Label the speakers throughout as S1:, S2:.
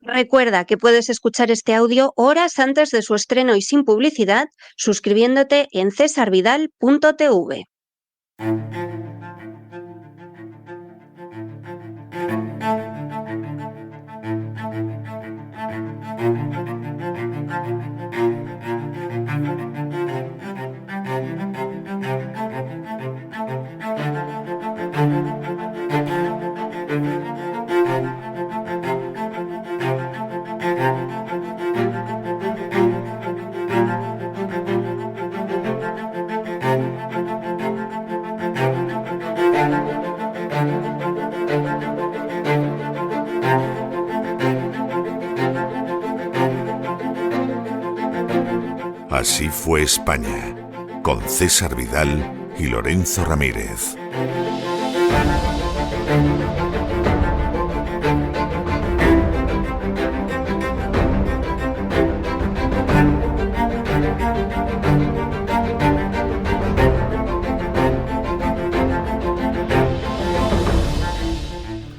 S1: Recuerda que puedes escuchar este audio horas antes de su estreno y sin publicidad suscribiéndote en cesarvidal.tv.
S2: Así fue España, con César Vidal y Lorenzo Ramírez.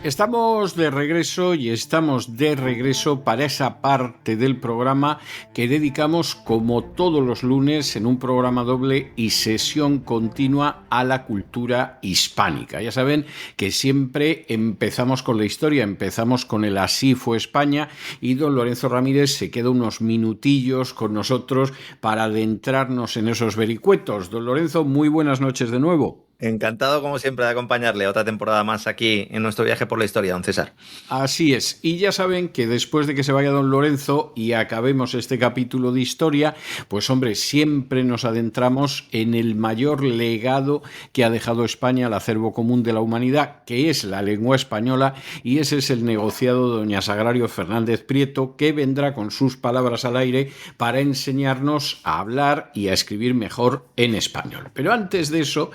S3: Estamos de regreso y estamos de regreso para esa parte del programa que dedicamos, como todos los lunes, en un programa doble y sesión continua a la cultura hispánica. Ya saben que siempre empezamos con la historia, empezamos con el Así fue España, y don Lorenzo Ramírez se queda unos minutillos con nosotros para adentrarnos en esos vericuetos. Don Lorenzo, muy buenas noches de nuevo.
S4: Encantado, como siempre, de acompañarle otra temporada más aquí en nuestro viaje por la historia, don César.
S3: Así es. Y ya saben que después de que se vaya don Lorenzo y acabemos este capítulo de historia, pues hombre, siempre nos adentramos en el mayor legado que ha dejado España al acervo común de la humanidad, que es la lengua española, y ese es el negociado de doña Sagrario Fernández Prieto, que vendrá con sus palabras al aire para enseñarnos a hablar y a escribir mejor en español. Pero antes de eso,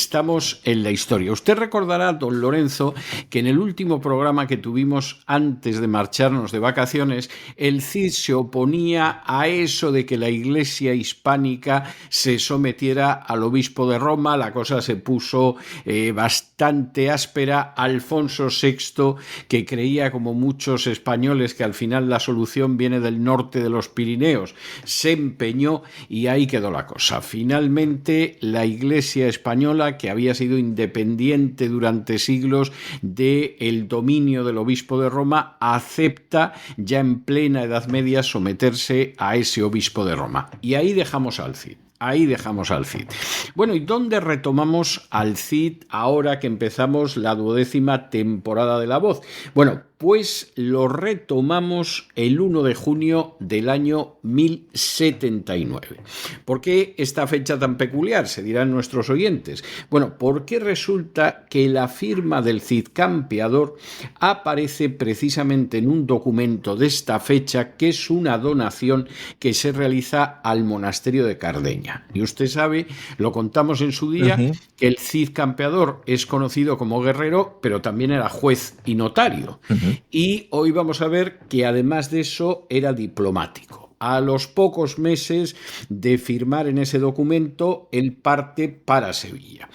S3: estamos en la historia. Usted recordará, don Lorenzo, que en el último programa que tuvimos antes de marcharnos de vacaciones, el Cid se oponía a eso de que la Iglesia hispánica se sometiera al obispo de Roma. La cosa se puso bastante áspera. Alfonso VI, que creía, como muchos españoles, que al final la solución viene del norte de los Pirineos, se empeñó y ahí quedó la cosa. Finalmente, la Iglesia española, que había sido independiente durante siglos del dominio del obispo de Roma, acepta ya en plena Edad Media someterse a ese obispo de Roma. Y ahí dejamos al Cid. Bueno, ¿y dónde retomamos al Cid ahora que empezamos la 12ª temporada de La Voz? Bueno, pues lo retomamos el 1 de junio del año 1079. ¿Por qué esta fecha tan peculiar? Se dirán nuestros oyentes. Bueno, porque resulta que la firma del Cid Campeador aparece precisamente en un documento de esta fecha, que es una donación que se realiza al monasterio de Cardeña. Y usted sabe, lo contamos en su día, que el Cid Campeador es conocido como guerrero, pero también era juez y notario. Y hoy vamos a ver que además de eso era diplomático. A los pocos meses de firmar en ese documento, él parte para Sevilla.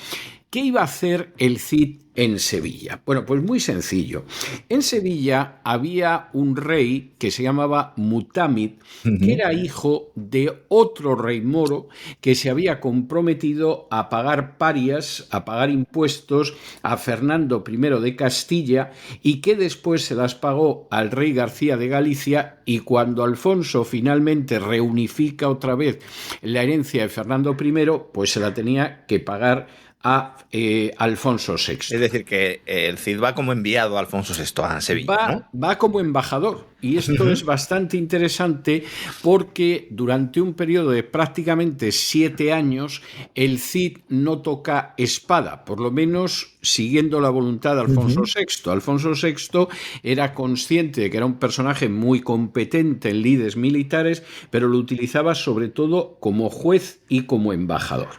S3: ¿Qué iba a hacer el Cid en Sevilla? Bueno, pues muy sencillo. En Sevilla había un rey que se llamaba Mutámid, que era hijo de otro rey moro que se había comprometido a pagar parias, a pagar impuestos a Fernando I de Castilla, y que después se las pagó al rey García de Galicia, y cuando Alfonso finalmente reunifica otra vez la herencia de Fernando I, pues se la tenía que pagar a Alfonso VI.
S4: Es decir, que el Cid va como enviado a Alfonso VI a Sevilla, ¿no?
S3: Va como embajador. Y esto es bastante interesante porque durante un periodo de prácticamente 7 años el Cid no toca espada, por lo menos siguiendo la voluntad de Alfonso VI. Alfonso VI era consciente de que era un personaje muy competente en lides militares, pero lo utilizaba sobre todo como juez y como embajador.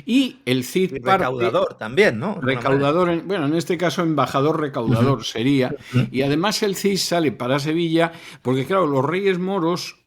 S3: Y el Cid
S4: recaudador también, ¿no?
S3: Recaudador, bueno, en este caso embajador recaudador sería. Y además el Cid sale para Sevilla porque, claro, los reyes moros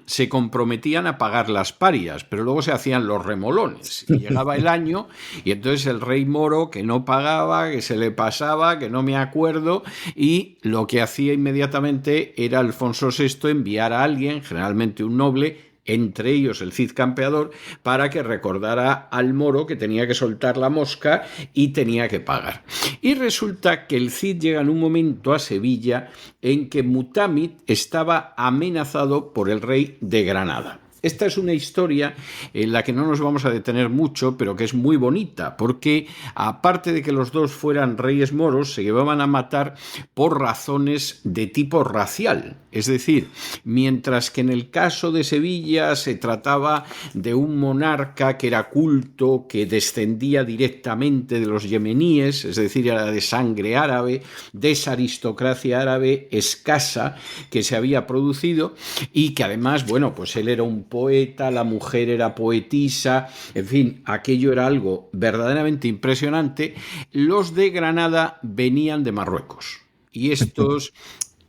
S3: se comprometían a pagar las parias, pero luego se hacían los remolones. Y llegaba el año y entonces el rey moro que no pagaba, que se le pasaba, que no me acuerdo, y lo que hacía inmediatamente era Alfonso VI enviar a alguien, generalmente un noble, entre ellos el Cid Campeador, para que recordara al moro que tenía que soltar la mosca y tenía que pagar. Y resulta que el Cid llega en un momento a Sevilla en que Mutámid estaba amenazado por el rey de Granada. Esta es una historia en la que no nos vamos a detener mucho, pero que es muy bonita, porque aparte de que los dos fueran reyes moros, se llevaban a matar por razones de tipo racial. Es decir, mientras que en el caso de Sevilla se trataba de un monarca que era culto, que descendía directamente de los yemeníes, es decir, era de sangre árabe, de esa aristocracia árabe escasa que se había producido y que además, bueno, pues él era un poeta, la mujer era poetisa, en fin, aquello era algo verdaderamente impresionante. Los de Granada venían de Marruecos y estos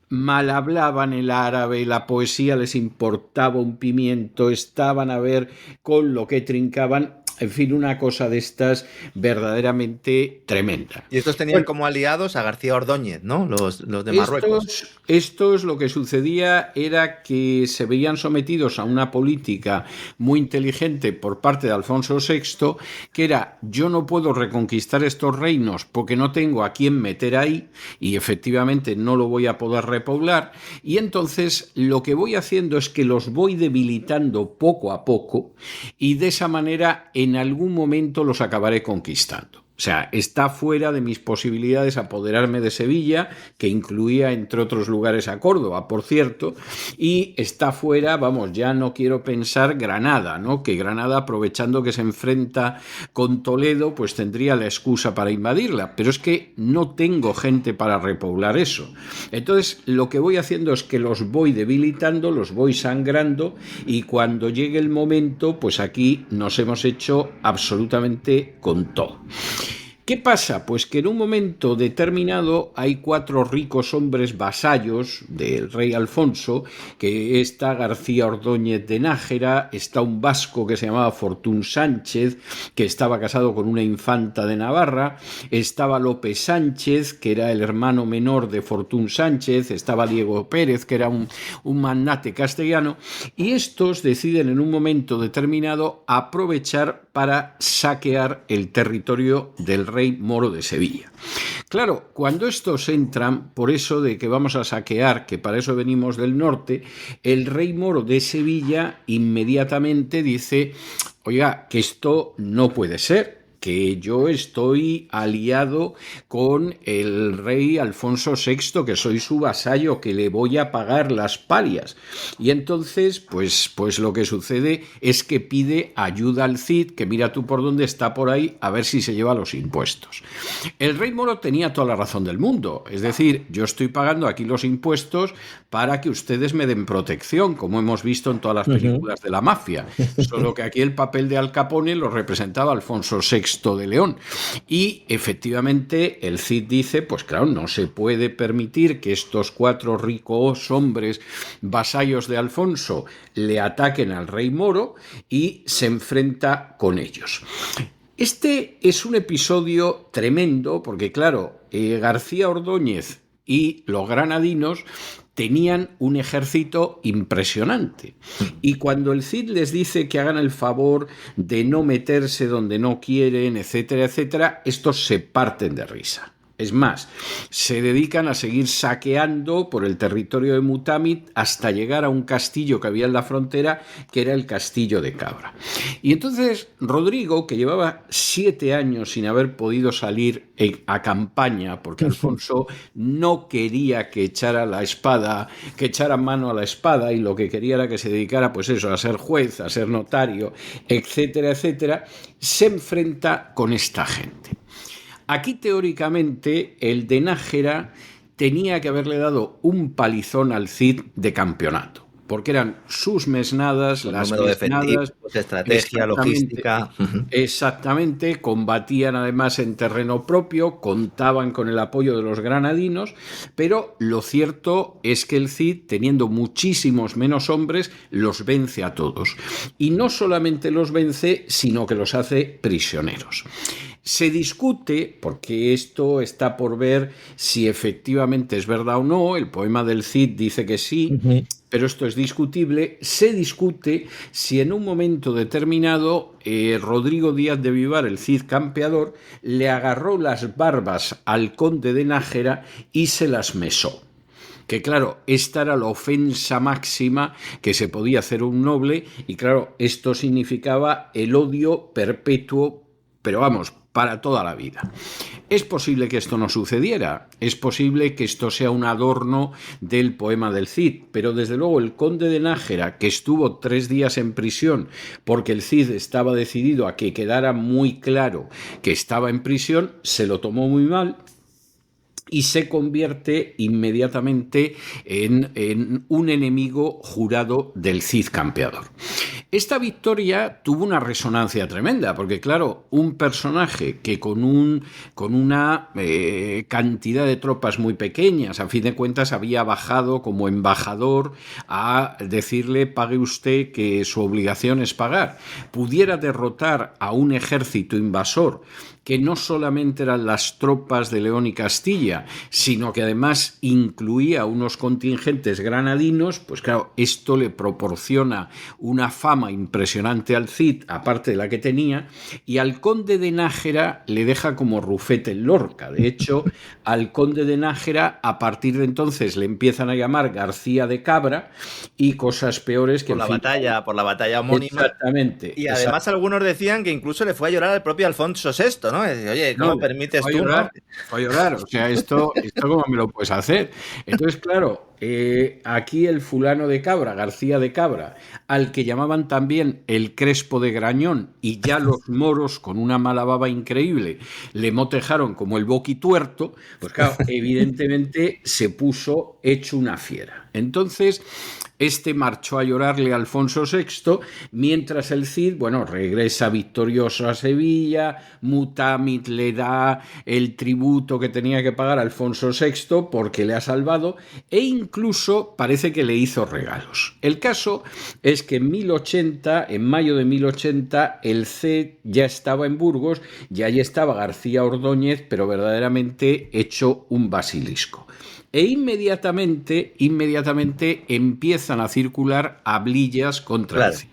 S3: mal hablaban el árabe, la poesía les importaba un pimiento, estaban a ver con lo que trincaban. En fin, una cosa de estas verdaderamente tremenda.
S4: Y estos tenían como aliados a García Ordóñez, ¿no? Los de Marruecos.
S3: Estos lo que sucedía era que se veían sometidos a una política muy inteligente por parte de Alfonso VI, que era: yo no puedo reconquistar estos reinos porque no tengo a quién meter ahí y efectivamente no lo voy a poder repoblar, y entonces lo que voy haciendo es que los voy debilitando poco a poco y de esa manera en algún momento los acabaré conquistando. O sea, está fuera de mis posibilidades apoderarme de Sevilla, que incluía, entre otros lugares, a Córdoba, por cierto, y está fuera, vamos, ya no quiero pensar Granada, ¿no? Que Granada, aprovechando que se enfrenta con Toledo, pues tendría la excusa para invadirla, pero es que no tengo gente para repoblar eso. Entonces, lo que voy haciendo es que los voy debilitando, los voy sangrando, y cuando llegue el momento, pues aquí nos hemos hecho absolutamente con todo. ¿Qué pasa? Pues que en un momento determinado hay 4 ricos hombres vasallos del rey Alfonso, que está García Ordóñez de Nájera, está un vasco que se llamaba Fortún Sánchez, que estaba casado con una infanta de Navarra, estaba López Sánchez, que era el hermano menor de Fortún Sánchez, estaba Diego Pérez, que era un magnate castellano, y estos deciden en un momento determinado aprovechar para saquear el territorio del rey moro de Sevilla. Claro, cuando estos entran, por eso de que vamos a saquear, que para eso venimos del norte, el rey moro de Sevilla inmediatamente dice: oiga, que esto no puede ser, que yo estoy aliado con el rey Alfonso VI, que soy su vasallo, que le voy a pagar las parias. Y entonces, pues lo que sucede es que pide ayuda al Cid, que mira tú por dónde está por ahí, a ver si se lleva los impuestos. El rey moro tenía toda la razón del mundo, es decir, yo estoy pagando aquí los impuestos para que ustedes me den protección, como hemos visto en todas las películas de la mafia, solo que aquí el papel de Al Capone lo representaba Alfonso VI de León. Y efectivamente el Cid dice, pues claro, no se puede permitir que estos 4 ricos hombres vasallos de Alfonso le ataquen al rey moro, y se enfrenta con ellos. Este es un episodio tremendo porque, claro, García Ordóñez y los granadinos tenían un ejército impresionante. Y cuando el Cid les dice que hagan el favor de no meterse donde no quieren, etcétera, etcétera, estos se parten de risa. Es más, se dedican a seguir saqueando por el territorio de Mutámid hasta llegar a un castillo que había en la frontera, que era el Castillo de Cabra. Y entonces Rodrigo, que llevaba 7 años sin haber podido salir a campaña, porque Alfonso no quería que echara mano a la espada, y lo que quería era que se dedicara, pues eso, a ser juez, a ser notario, etcétera, etcétera, se enfrenta con esta gente. Aquí, teóricamente, el de Nájera tenía que haberle dado un palizón al Cid de campeonato. porque eran sus mesnadas,
S4: Con
S3: las
S4: número de
S3: mesnadas,
S4: efectivos, estrategia, logística.
S3: Exactamente, combatían además en terreno propio, contaban con el apoyo de los granadinos, pero lo cierto es que el Cid, teniendo muchísimos menos hombres, los vence a todos. Y no solamente los vence, sino que los hace prisioneros. Se discute, porque esto está por ver si efectivamente es verdad o no, el poema del Cid dice que sí, pero esto es discutible. Se discute si en un momento determinado Rodrigo Díaz de Vivar, el Cid campeador, le agarró las barbas al conde de Nájera y se las mesó. Que claro, esta era la ofensa máxima que se podía hacer a un noble, y claro, esto significaba el odio perpetuo, pero vamos, para toda la vida. Es posible que esto no sucediera, es posible que esto sea un adorno del poema del Cid, pero desde luego el conde de Nájera, que estuvo 3 días en prisión porque el Cid estaba decidido a que quedara muy claro que estaba en prisión, se lo tomó muy mal y se convierte inmediatamente en un enemigo jurado del Cid campeador. Esta victoria tuvo una resonancia tremenda, porque claro, un personaje que con una cantidad de tropas muy pequeñas, a fin de cuentas había bajado como embajador a decirle pague usted que su obligación es pagar, pudiera derrotar a un ejército invasor que no solamente eran las tropas de León y Castilla, sino que además incluía unos contingentes granadinos, pues claro, esto le proporciona una fama impresionante al Cid, aparte de la que tenía, y al conde de Nájera le deja como Rufete en Lorca. De hecho, al conde de Nájera, a partir de entonces, le empiezan a llamar García de Cabra, y cosas peores que...
S4: Por la batalla homónima.
S3: Exactamente.
S4: Y además algunos decían que incluso le fue a llorar al propio Alfonso VI, ¿no? Es decir, oye, ¿cómo permites tú?
S3: Fue a llorar, o sea, esto ¿cómo me lo puedes hacer? Entonces, claro, aquí el fulano de Cabra, García de Cabra, al que llamaban también el Crespo de Grañón, y ya los moros, con una mala baba increíble, le motejaron como el boquituerto, pues claro, evidentemente se puso hecho una fiera. Entonces, este marchó a llorarle a Alfonso VI, mientras el Cid, bueno, regresa victorioso a Sevilla, Mutámid le da el tributo que tenía que pagar a Alfonso VI porque le ha salvado, e incluso parece que le hizo regalos. El caso es que en mayo de 1080, el Cid ya estaba en Burgos, y allí estaba García Ordóñez, pero verdaderamente hecho un basilisco. E inmediatamente empiezan a circular hablillas contra el Cid.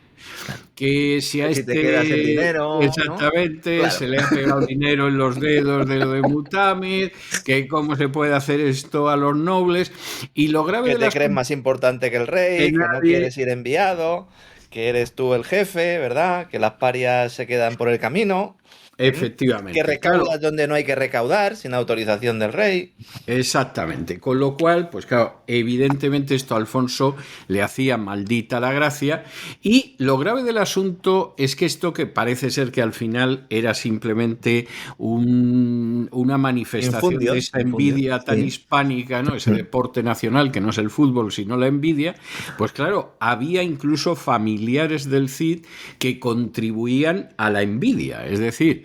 S3: Que si a
S4: te quedas el dinero,
S3: exactamente, ¿no?
S4: Claro.
S3: Se le ha pegado dinero en los dedos de lo de Mutámid, que cómo se puede hacer esto a los nobles, y lo grave
S4: que
S3: de
S4: te crees más importante que el rey, que no quieres ir enviado, que eres tú el jefe, ¿verdad? Que las parias se quedan por el camino.
S3: Efectivamente.
S4: Que recaudas donde no hay que recaudar, sin autorización del rey.
S3: Exactamente. Con lo cual, pues claro, evidentemente esto a Alfonso le hacía maldita la gracia. Y lo grave del asunto es que esto, que parece ser que al final era simplemente una manifestación de esa envidia tan hispánica, ¿no? Ese deporte nacional que no es el fútbol, sino la envidia, pues claro, había incluso familiares del Cid que contribuían a la envidia. Es decir,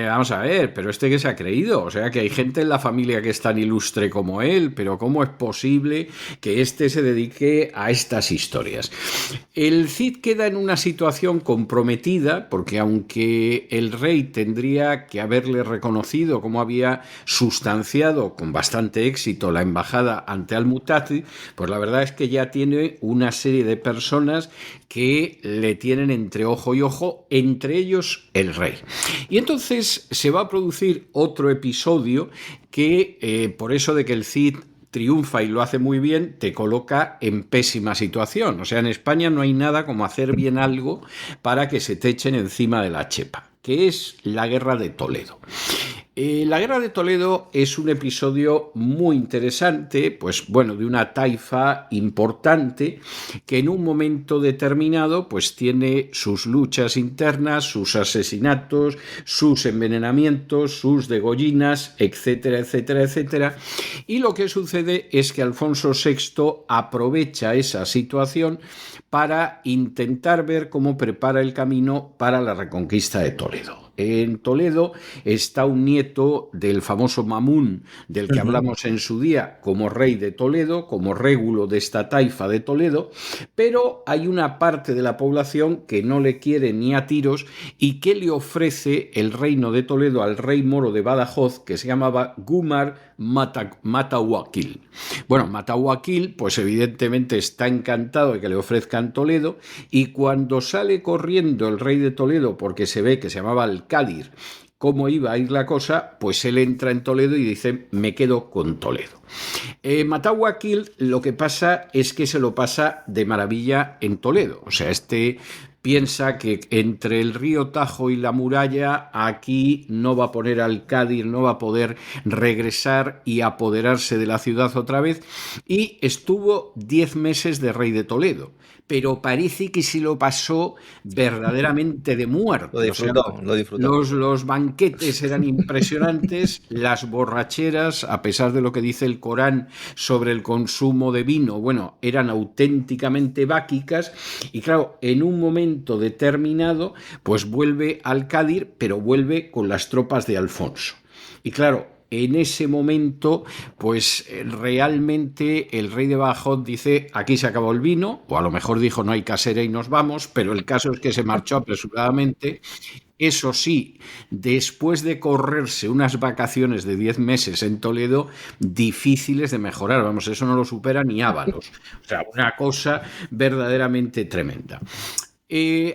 S3: vamos a ver, pero ¿este qué se ha creído? O sea, que hay gente en la familia que es tan ilustre como él, pero ¿cómo es posible que este se dedique a estas historias? El Cid queda en una situación comprometida, porque aunque el rey tendría que haberle reconocido cómo había sustanciado con bastante éxito la embajada ante Al-Mutámid, pues la verdad es que ya tiene una serie de personas que le tienen entre ojo y ojo, entre ellos el rey. Y entonces se va a producir otro episodio que, por eso de que el Cid triunfa y lo hace muy bien, te coloca en pésima situación. O sea, en España no hay nada como hacer bien algo para que se te echen encima de la chepa, que es la guerra de Toledo. La Guerra de Toledo es un episodio muy interesante, pues bueno, de una taifa importante que en un momento determinado pues tiene sus luchas internas, sus asesinatos, sus envenenamientos, sus degollinas, etcétera, etcétera, etcétera. Y lo que sucede es que Alfonso VI aprovecha esa situación para intentar ver cómo prepara el camino para la reconquista de Toledo. En Toledo está un nieto del famoso Mamún, del que hablamos en su día, como rey de Toledo, como régulo de esta taifa de Toledo, pero hay una parte de la población que no le quiere ni a tiros y que le ofrece el reino de Toledo al rey moro de Badajoz, que se llamaba Gumar Matahuaquil. Bueno, Matahuaquil, pues evidentemente está encantado de que le ofrezcan Toledo, y cuando sale corriendo el rey de Toledo, porque se ve que se llamaba Alcádir, cómo iba a ir la cosa, pues él entra en Toledo y dice, me quedo con Toledo. Matahuaquil lo que pasa es que se lo pasa de maravilla en Toledo. O sea, piensa que entre el río Tajo y la muralla aquí no va a poner Alcádir, no va a poder regresar y apoderarse de la ciudad otra vez, y estuvo 10 meses de rey de Toledo. Pero parece que se lo pasó verdaderamente de muerte.
S4: Lo disfrutó.
S3: Los banquetes eran impresionantes, las borracheras, a pesar de lo que dice el Corán sobre el consumo de vino, bueno, eran auténticamente báquicas, y claro, en un momento determinado, pues vuelve Alcádir, pero vuelve con las tropas de Alfonso. Y claro, en ese momento, pues realmente el rey de Badajoz dice, aquí se acabó el vino, o a lo mejor dijo, no hay casera y nos vamos, pero el caso es que se marchó apresuradamente. Eso sí, después de correrse unas vacaciones de 10 meses en Toledo, difíciles de mejorar, vamos, eso no lo supera ni Ábalos. O sea, una cosa verdaderamente tremenda.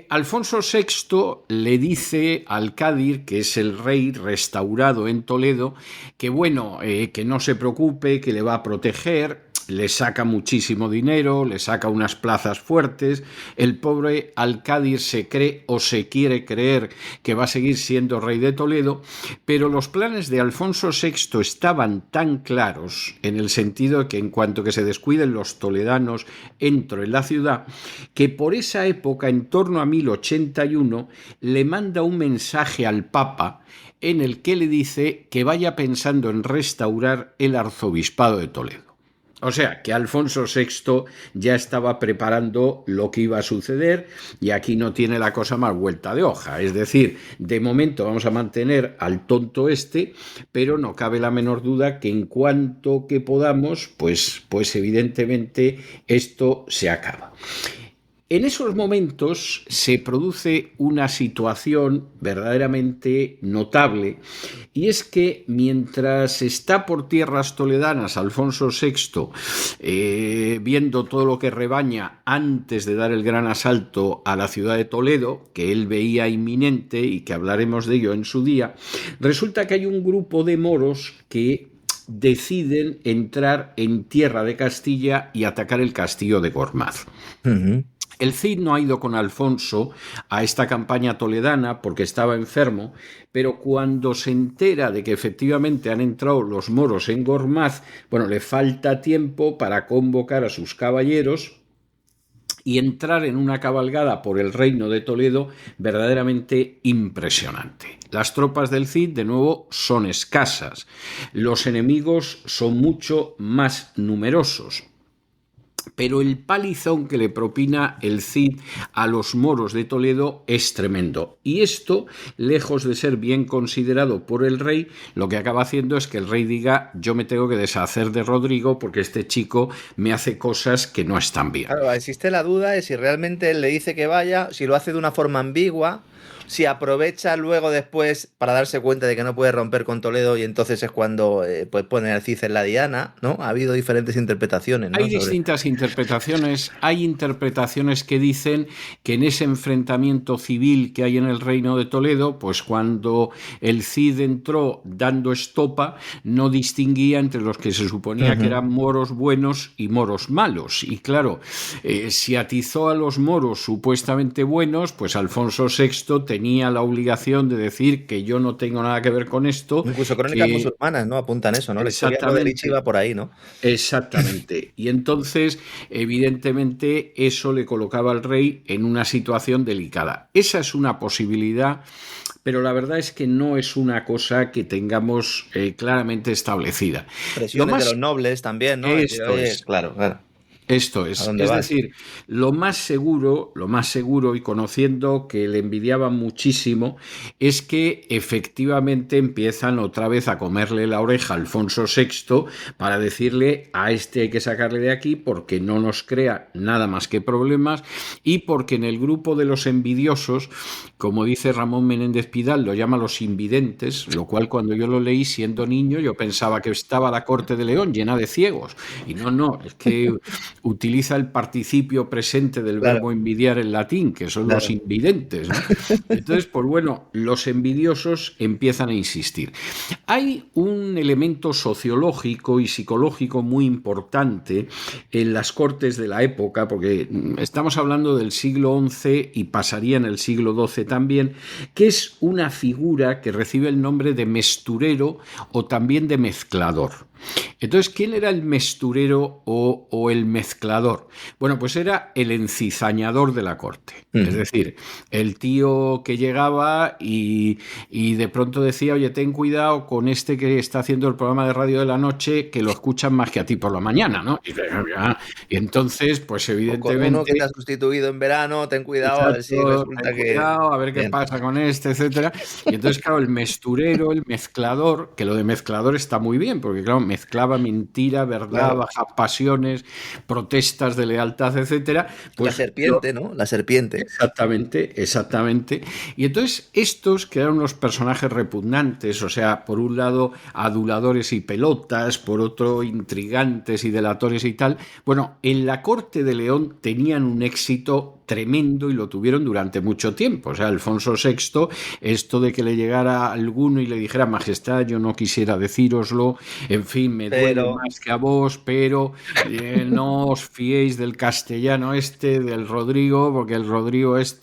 S3: Alfonso VI le dice a Alcádir, que es el rey restaurado en Toledo, que bueno, que no se preocupe, que le va a proteger. Le saca muchísimo dinero, le saca unas plazas fuertes. El pobre Alcádir se cree o se quiere creer que va a seguir siendo rey de Toledo, pero los planes de Alfonso VI estaban tan claros, en el sentido de que en cuanto que se descuiden los toledanos entro en la ciudad, que por esa época, en torno a 1081, le manda un mensaje al Papa en el que le dice que vaya pensando en restaurar el arzobispado de Toledo. O sea, que Alfonso VI ya estaba preparando lo que iba a suceder, y aquí no tiene la cosa más vuelta de hoja. Es decir, de momento vamos a mantener al tonto pero no cabe la menor duda que en cuanto que podamos, pues evidentemente esto se acaba. En esos momentos se produce una situación verdaderamente notable, y es que mientras está por tierras toledanas Alfonso VI, viendo todo lo que rebaña antes de dar el gran asalto a la ciudad de Toledo, que él veía inminente y que hablaremos de ello en su día, resulta que hay un grupo de moros que deciden entrar en tierra de Castilla y atacar el castillo de Gormaz. El Cid no ha ido con Alfonso a esta campaña toledana porque estaba enfermo, pero cuando se entera de que efectivamente han entrado los moros en Gormaz, bueno, le falta tiempo para convocar a sus caballeros y entrar en una cabalgada por el reino de Toledo verdaderamente impresionante. Las tropas del Cid, de nuevo, son escasas. Los enemigos son mucho más numerosos. Pero el palizón que le propina el Cid a los moros de Toledo es tremendo. Y esto, lejos de ser bien considerado por el rey, lo que acaba haciendo es que el rey diga, yo me tengo que deshacer de Rodrigo porque este chico me hace cosas que no están bien.
S4: Claro, existe la duda de si realmente él le dice que vaya, si lo hace de una forma ambigua, si aprovecha luego después para darse cuenta de que no puede romper con Toledo y entonces es cuando pues pone al Cid en la diana, ¿no? Ha habido diferentes interpretaciones, ¿no?
S3: Hay distintas interpretaciones. Hay interpretaciones que dicen que en ese enfrentamiento civil que hay en el reino de Toledo, pues cuando el Cid entró dando estopa, no distinguía entre los que se suponía que eran moros buenos y moros malos. Y claro, si atizó a los moros supuestamente buenos, pues Alfonso VI tenía la obligación de decir que yo no tengo nada que ver con esto.
S4: Incluso crónicas musulmanas, ¿no? Apuntan eso, ¿no? La historia de Lich iba por ahí, ¿no?
S3: Exactamente. Y entonces, evidentemente, eso le colocaba al rey en una situación delicada. Esa es una posibilidad, pero la verdad es que no es una cosa que tengamos claramente establecida.
S4: Presiones de los nobles también, ¿no?
S3: Esto es.
S4: Claro.
S3: Esto es decir, lo más seguro, y conociendo que le envidiaba muchísimo, es que efectivamente empiezan otra vez a comerle la oreja a Alfonso VI para decirle a este hay que sacarle de aquí porque no nos crea nada más que problemas y porque en el grupo de los envidiosos, como dice Ramón Menéndez Pidal, lo llama los invidentes, lo cual cuando yo lo leí siendo niño yo pensaba que estaba la corte de León llena de ciegos y no, es que utiliza el participio presente del verbo envidiar en latín, que son los invidentes, ¿no? Entonces, pues bueno, los envidiosos empiezan a insistir. Hay un elemento sociológico y psicológico muy importante en las cortes de la época, porque estamos hablando del siglo XI y pasaría en el siglo XII también, que es una figura que recibe el nombre de mesturero o también de mezclador. Entonces, ¿quién era el mesturero o el mezclador? Bueno, pues era el encizañador de la corte. Es decir, el tío que llegaba y de pronto decía, oye, ten cuidado con este que está haciendo el programa de radio de la noche, que lo escuchan más que a ti por la mañana, ¿no? Y entonces, pues evidentemente...
S4: O con uno que te ha sustituido en verano, ten cuidado, exacto, a ver si resulta
S3: a ver qué pasa con este, etcétera. Y entonces, claro, el mesturero, el mezclador, que lo de mezclador está muy bien, porque claro, mezclaba mentira, verdad, bajas pasiones, protestas de lealtad, etcétera.
S4: Pues, la serpiente, ¿no? La serpiente.
S3: Exactamente. Y entonces estos, que eran unos personajes repugnantes, o sea, por un lado aduladores y pelotas, por otro intrigantes y delatores y tal, bueno, en la corte de León tenían un éxito tremendo y lo tuvieron durante mucho tiempo. O sea, Alfonso VI, esto de que le llegara alguno y le dijera, majestad, yo no quisiera decíroslo, en fin, me duele más que a vos, pero no os fiéis del castellano del Rodrigo, porque el Rodrigo es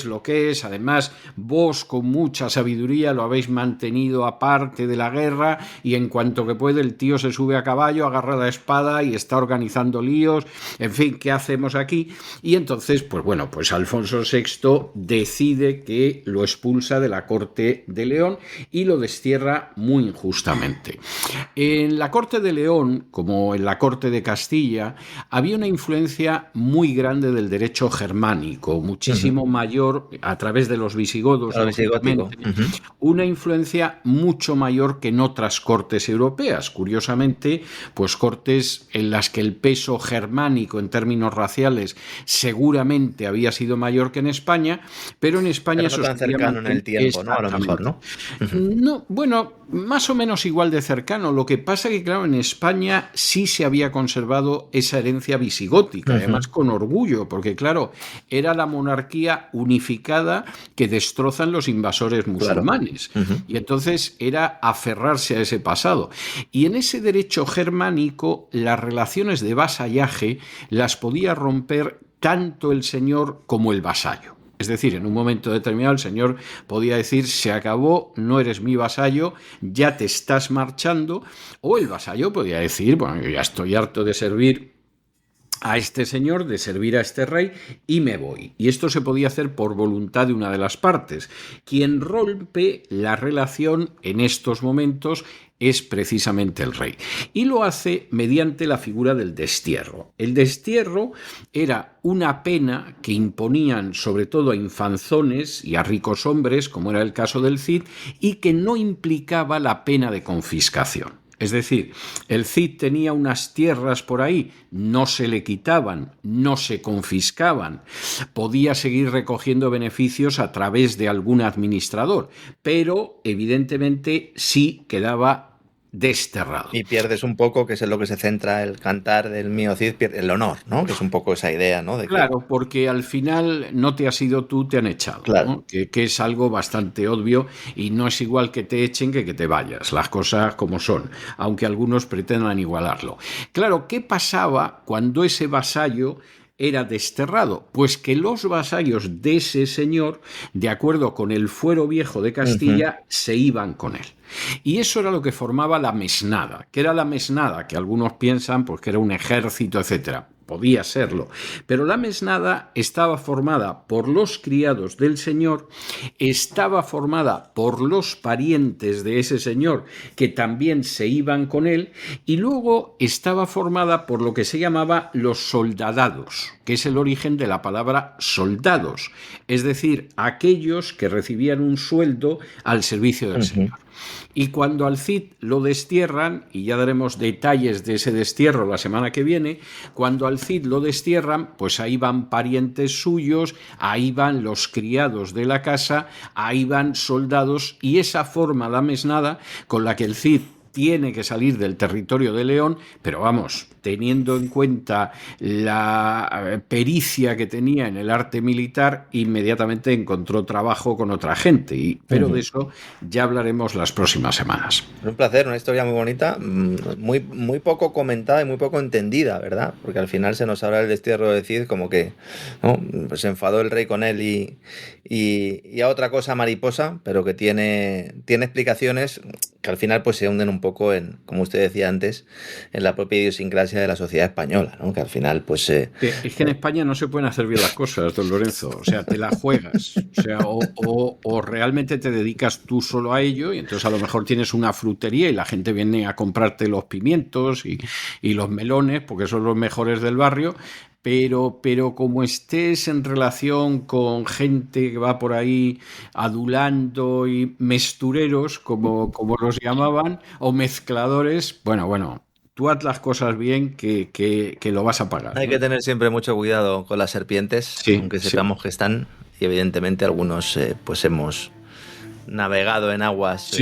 S3: lo que es. Además, vos con mucha sabiduría lo habéis mantenido aparte de la guerra y en cuanto que puede el tío se sube a caballo, agarra la espada y está organizando líos. En fin, ¿qué hacemos aquí? Y entonces, pues bueno, pues Alfonso VI decide que lo expulsa de la corte de León y lo destierra muy injustamente. En la corte de León, como en la corte de Castilla, había una influencia muy grande del derecho germánico, muchísimo mayor a través de los visigodos, una influencia mucho mayor que en otras cortes europeas. Curiosamente, pues cortes en las que el peso germánico en términos raciales seguramente había sido mayor que en España, pero en España
S4: pero no tan cercano en el tiempo, ¿no? A lo mejor, ¿no?
S3: No, bueno, más o menos igual de cercano. Lo que pasa que, claro, en España sí se había conservado esa herencia visigótica, además con orgullo, porque, claro, era la monarquía unificada que destrozan los invasores musulmanes. Y entonces era aferrarse a ese pasado. Y en ese derecho germánico, las relaciones de vasallaje las podía romper tanto el señor como el vasallo. Es decir, en un momento determinado el señor podía decir, se acabó, no eres mi vasallo, ya te estás marchando, o el vasallo podía decir, bueno, yo ya estoy harto de servir a este señor, de servir a este rey, y me voy. Y esto se podía hacer por voluntad de una de las partes. Quien rompe la relación en estos momentos es precisamente el rey. Y lo hace mediante la figura del destierro. El destierro era una pena que imponían sobre todo a infanzones y a ricos hombres, como era el caso del Cid, y que no implicaba la pena de confiscación. Es decir, el Cid tenía unas tierras por ahí, no se le quitaban, no se confiscaban, podía seguir recogiendo beneficios a través de algún administrador, pero evidentemente sí quedaba desterrado.
S4: Y pierdes un poco, que es en lo que se centra el cantar del mío Cid, el honor, ¿no? Que es un poco esa idea, ¿no?
S3: Claro, porque al final no te has ido tú, te han echado,
S4: claro,
S3: ¿no? Que es algo bastante obvio y no es igual que te echen que te vayas, las cosas como son, aunque algunos pretendan igualarlo. Claro, ¿qué pasaba cuando ese vasallo era desterrado? Pues que los vasallos de ese señor, de acuerdo con el fuero viejo de Castilla, se iban con él. Y eso era lo que formaba la mesnada. ¿Qué era la mesnada? Que algunos piensan pues, que era un ejército, etcétera. Podía serlo, pero la mesnada estaba formada por los criados del señor, estaba formada por los parientes de ese señor que también se iban con él, y luego estaba formada por lo que se llamaba los soldadados, que es el origen de la palabra soldados, es decir, aquellos que recibían un sueldo al servicio del señor. Y cuando al Cid lo destierran, y ya daremos detalles de ese destierro la semana que viene, cuando al Cid lo destierran, pues ahí van parientes suyos, ahí van los criados de la casa, ahí van soldados, y esa forma la mesnada con la que el Cid tiene que salir del territorio de León, pero vamos, teniendo en cuenta la pericia que tenía en el arte militar, inmediatamente encontró trabajo con otra gente, pero de eso ya hablaremos las próximas semanas.
S4: Es un placer, una historia muy bonita, muy poco comentada y muy poco entendida, ¿verdad? Porque al final se nos habla del destierro de Cid como que, ¿no?, pues se enfadó el rey con él y a otra cosa mariposa, pero que tiene explicaciones que al final pues se hunden un poco en, como usted decía antes, en la propia idiosincrasia de la sociedad española, ¿no? Que al final pues... es
S3: que en España no se pueden hacer bien las cosas, don Lorenzo, o sea, te la juegas, o sea, o realmente te dedicas tú solo a ello, y entonces a lo mejor tienes una frutería y la gente viene a comprarte los pimientos y los melones, porque son los mejores del barrio, pero como estés en relación con gente que va por ahí adulando y mestureros, como los llamaban, o mezcladores, bueno, tú haz las cosas bien que lo vas a pagar, ¿no?
S4: Hay que tener siempre mucho cuidado con las serpientes, sí, aunque sepamos que están, y evidentemente algunos pues hemos navegado en aguas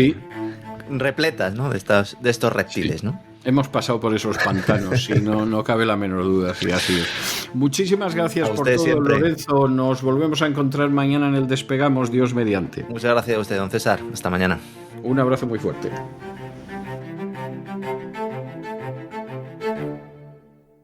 S4: repletas, ¿no?, de estos reptiles, ¿no?
S3: Hemos pasado por esos pantanos y no cabe la menor duda, sí, así es. Muchísimas gracias por todo, siempre. Lorenzo. Nos volvemos a encontrar mañana en el Despegamos, Dios mediante.
S4: Muchas gracias a usted, don César. Hasta mañana.
S3: Un abrazo muy fuerte.